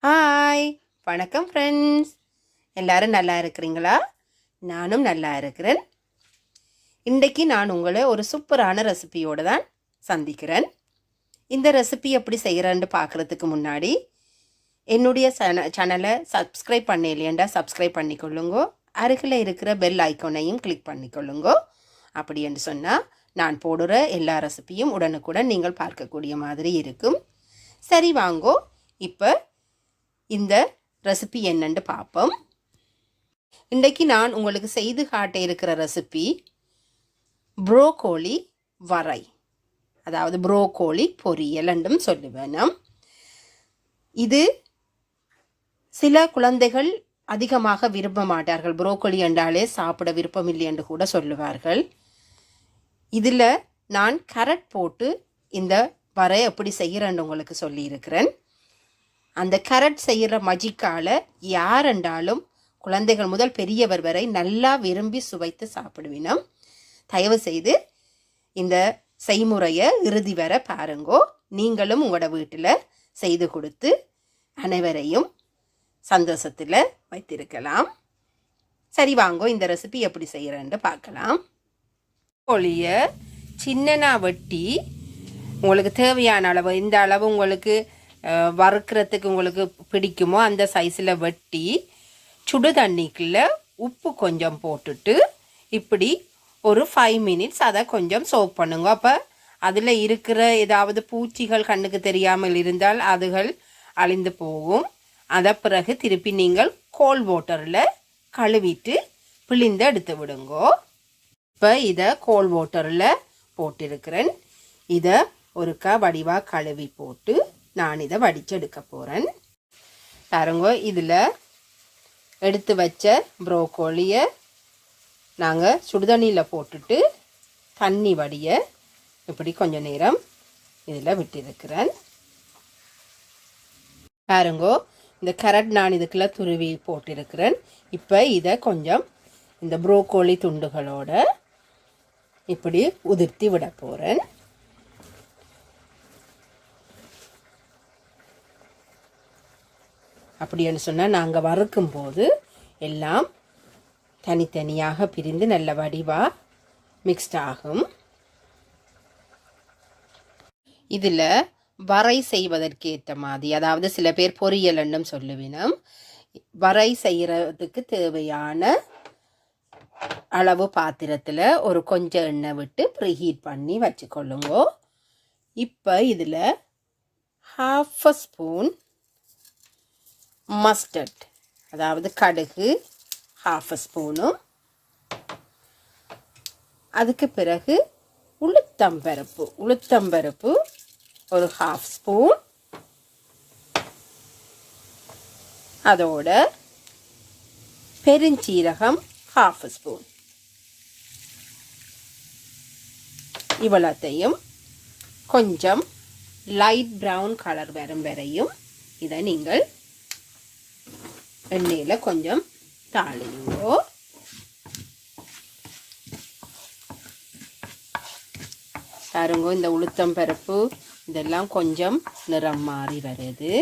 Hi, வணக்கம் friends. எல்லாரும் நல்லா இருக்கிறீங்களா? நானும் நல்லா இருக்கிறேன். இன்றைக்கு நான் உங்களை ஒரு சூப்பரான ரெசிபியோடு தான் சந்திக்கிறேன். இந்த ரெசிபி எப்படி செய்கிறேன்னு பார்க்குறதுக்கு முன்னாடி என்னுடைய சேனலை சப்ஸ்கிரைப் பண்ணலையேண்டா சப்ஸ்கிரைப் பண்ணிக்கொள்ளுங்கோ. அருகில் இருக்கிற பெல் ஐக்கானையும் கிளிக் பண்ணிக்கொள்ளுங்கோ. அப்படி என்று சொன்னால் நான் போடுற எல்லா ரெசிபியும் உடனுக்குடன் நீங்கள் பார்க்கக்கூடிய மாதிரி இருக்கும். சரி, வாங்கோ இப்போ இந்த ரெசிபி என்னன்னு பார்ப்போம். இன்றைக்கு நான் உங்களுக்கு செய்து காட்ட இருக்கிற ரெசிபி ப்ரோக்கோலி வரை, அதாவது ப்ரோக்கோலி பொரியல் என்றும் சொல்லுவேன். இது சில குழந்தைகள் அதிகமாக விரும்ப மாட்டார்கள். ப்ரோக்கோலி என்றாலே சாப்பிட விருப்பம் இல்லை என்று கூட சொல்லுவார்கள். இதில் நான் கேரட் போட்டு இந்த வரை எப்படி செய்கிறேன்னு உங்களுக்கு சொல்லியிருக்கிறேன். அந்த கேரட் செய்கிற மஜிக்கால் யாரென்றாலும் குழந்தைகள் முதல் பெரியவர் வரை நல்லா விரும்பி சுவைத்து சாப்பிடுவினோம். தயவு செய்து இந்த செய்முறையை இறுதி வர பாருங்கோ. நீங்களும் உங்களோட வீட்டில் செய்து கொடுத்து அனைவரையும் சந்தோஷத்தில் வைத்திருக்கலாம். சரி, வாங்கோ இந்த ரெசிபி எப்படி செய்கிறேன்னு பார்க்கலாம். கோழியை சின்னனா வெட்டி உங்களுக்கு தேவையான அளவு, இந்த அளவு உங்களுக்கு வறுக்கிறதுக்கு உங்களுக்கு பிடிக்குமோ அந்த சைஸில் வெட்டி சுடு தண்ணிக்குள்ள உப்பு கொஞ்சம் போட்டுட்டு இப்படி ஒரு 5 மினிட்ஸ் அதை கொஞ்சம் சோக் பண்ணுங்க. அப்போ அதில் இருக்கிற ஏதாவது பூச்சிகள் கண்ணுக்கு தெரியாமல் இருந்தால் அதுகள் அழிந்து போகும். அதை பிறகு திருப்பி நீங்கள் கோல்ட் வாட்டரில் கழுவிட்டு பிழிந்து எடுத்து விடுங்கோ. இப்போ இதை கோல்ட் வாட்டரில் போட்டிருக்கிறேன். இதை ஒருக்கா வடிவாக கழுவி போட்டு நான் இதை வடிச்செடுக்க போகிறேன். பாருங்க, இதில் எடுத்து வச்ச ப்ரோக்கோலியை நாங்கள் சுடுதண்ணியில் போட்டுட்டு தண்ணி வடிய இப்படி கொஞ்ச நேரம் இதில் விட்டிருக்கிறேன். பாருங்கோ, இந்த கேரட் நான் இதுக்குள்ள துருவி போட்டிருக்கிறேன். இப்போ இதை கொஞ்சம் இந்த ப்ரோக்கோலி துண்டுகளோட இப்படி உதிர்த்தி விட போகிறேன். அப்படின்னு சொன்னால் நாங்கள் வறுக்கும் போது எல்லாம் தனித்தனியாக பிரிந்து நல்ல வடிவாக மிக்ஸ்ட் ஆகும். இதில் வரை செய்வதற்கு ஏற்ற மாதிரி, அதாவது சில பேர் பொரியல் என்றும் சொல்லுவினோம். வரை செய்கிறதுக்கு தேவையான அளவு பாத்திரத்தில் ஒரு கொஞ்சம் எண்ணெய் விட்டு ப்ரீஹீட் பண்ணி வச்சுக்கொள்ளுங்கோ. இப்போ இதில் 1/2 ஸ்பூன் மஸ்டர்ட், அதாவது கடுகு 1/2 ஸ்பூனும், அதுக்கு பிறகு உளுத்தம்பருப்பு ஒரு 1/2 ஸ்பூன், அதோட பெருஞ்சீரகம் 1/2 ஸ்பூன். இவ்வளத்தையும் கொஞ்சம் லைட் ப்ரௌன் கலர் வரும் வரையும் இதை நீங்கள் எண்ணெயில் கொஞ்சம் தாளிங்கோ. பாருங்கோ, இந்த உளுத்தம் பருப்பு இதெல்லாம் கொஞ்சம் நிறம் மாறி வருது.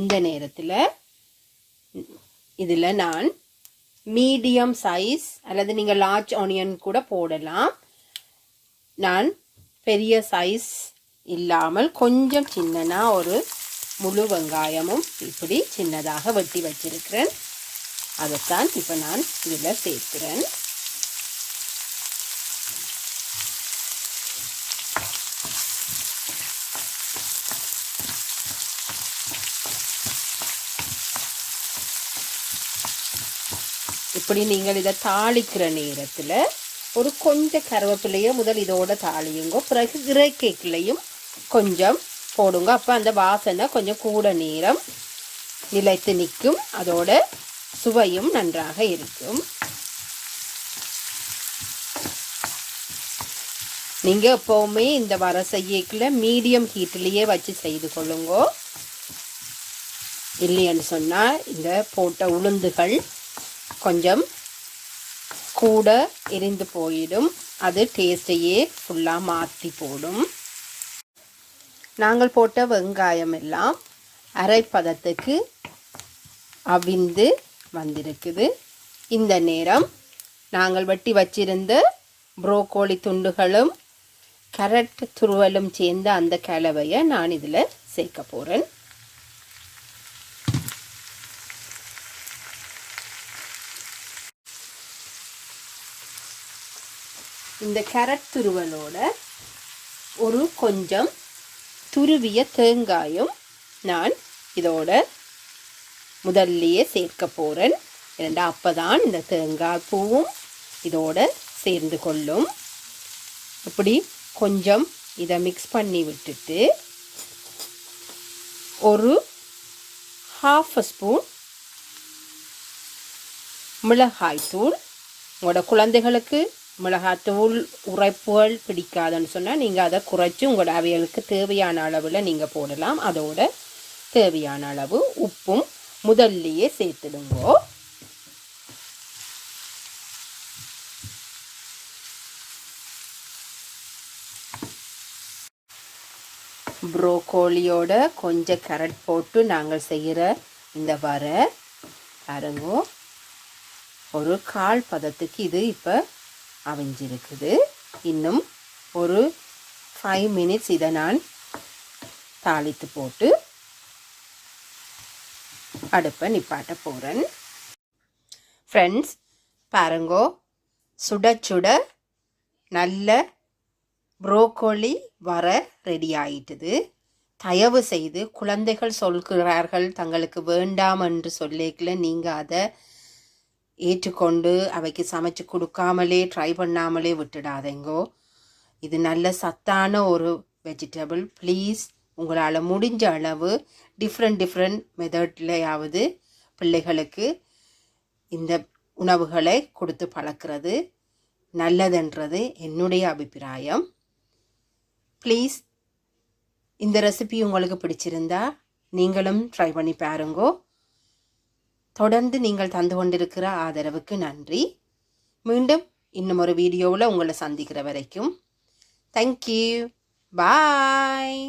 இந்த நேரத்தில் இதில் நான் மீடியம் சைஸ் அல்லது நீங்கள் லார்ஜ் ஆனியன் கூட போடலாம். நான் பெரிய சைஸ் இல்லாமல் கொஞ்சம் சின்னனா ஒரு முழு வெங்காயமும் இப்படி சின்னதாக வெட்டி வச்சிருக்கிறேன். அதைத்தான் இப்போ நான் இதில் சேர்க்கிறேன். இப்படி நீங்கள் இதை தாளிக்கிற நேரத்தில் ஒரு கொஞ்சம் கருவேப்பிலையை முதல் இதோட தாளியுங்க. பிறகு இறைக்கைக்குள்ளையும் கொஞ்சம் போடுங்க. அப்போ அந்த வாசனை கொஞ்சம் கூட நேரம் நிலைத்து நிற்கும். அதோட சுவையும் நன்றாக இருக்கும். நீங்கள் எப்போவுமே இந்த வர செய்யக்குள்ள மீடியம் ஹீட்லேயே வச்சு செய்து கொள்ளுங்கோ. இல்லைன்னு சொன்னால் இந்த போட்ட உளுந்துகள் கொஞ்சம் கூட எரிந்து போயிடும். அது டேஸ்ட்டையே ஃபுல்லாக மாற்றி போடும். நாங்கள் போட்ட வெங்காயம் எல்லாம் அரைப்பதத்துக்கு அவிந்து வந்திருக்குது. இந்த நேரம் நாங்கள் வெட்டி வச்சிருந்த ப்ரோக்கோலி துண்டுகளும் கேரட் துருவலும் சேர்ந்த அந்த கலவையை நான் இதில் சேர்க்க போகிறேன். இந்த கேரட் துருவலோட ஒரு கொஞ்சம் துருவிய தேங்காயும் நான் இதோட முதல்லையே சேர்க்க போகிறேன். ஏன்னா அப்போ தான் இந்த தேங்காய் பூவும் இதோட சேர்ந்து கொள்ளும். இப்படி கொஞ்சம் இதை மிக்ஸ் பண்ணி விட்டுட்டு ஒரு 1/2 ஸ்பூன் மிளகாய்த்தூள். உங்களோட குழந்தைகளுக்கு மிளகாய்த்தூள் உரைப்புகள் பிடிக்காதுன்னு சொன்னால் நீங்கள் அதை குறைச்சி உங்களோட அவைகளுக்கு தேவையான அளவில் நீங்கள் போடலாம். அதோட தேவையான அளவு உப்பும் முதல்லையே சேர்த்துடுங்கோ. ப்ரோக்கோலியோட கொஞ்சம் கேரட் போட்டு நாங்கள் செய்கிற இந்த பாருங்கோ, ஒரு 1/4 பதத்துக்கு இது இப்போ அவிஞ்சிருக்குது. இன்னும் ஒரு 5 மினிட்ஸ் இதை நான் தாளித்து போட்டு அடுப்பை நிப்பாட்ட போகிறேன். ஃப்ரெண்ட்ஸ் பாருங்கோ, சுட சுட நல்ல ப்ரோக்கோலி ரெடி ஆயிட்டுது. தயவு செய்து குழந்தைகள் சொல்கிறார்கள் தங்களுக்கு வேண்டாம் என்று சொல்லிக்கல நீங்கள் அதை ஏற்றுக்கொண்டு அவைக்கு சமைச்சு கொடுக்காமலே ட்ரை பண்ணாமலே விட்டுடாதேங்கோ. இது நல்ல சத்தான ஒரு வெஜிடபிள். ப்ளீஸ் உங்களால் முடிஞ்ச அளவு டிஃப்ரெண்ட் மெத்தட்லையாவது பிள்ளைகளுக்கு இந்த உணவுகளை கொடுத்து பழக்கிறது நல்லதுன்றது என்னுடைய அபிப்பிராயம். ப்ளீஸ் இந்த ரெசிபி உங்களுக்கு பிடிச்சிருந்தா நீங்களும் ட்ரை பண்ணி பாருங்கோ. தொடர்ந்து நீங்கள் தந்து கொண்டிருக்கிற ஆதரவுக்கு நன்றி. மீண்டும் இன்னும் ஒரு வீடியோவில் உங்களை சந்திக்கிற வரைக்கும் தேங்க்யூ. பாய்.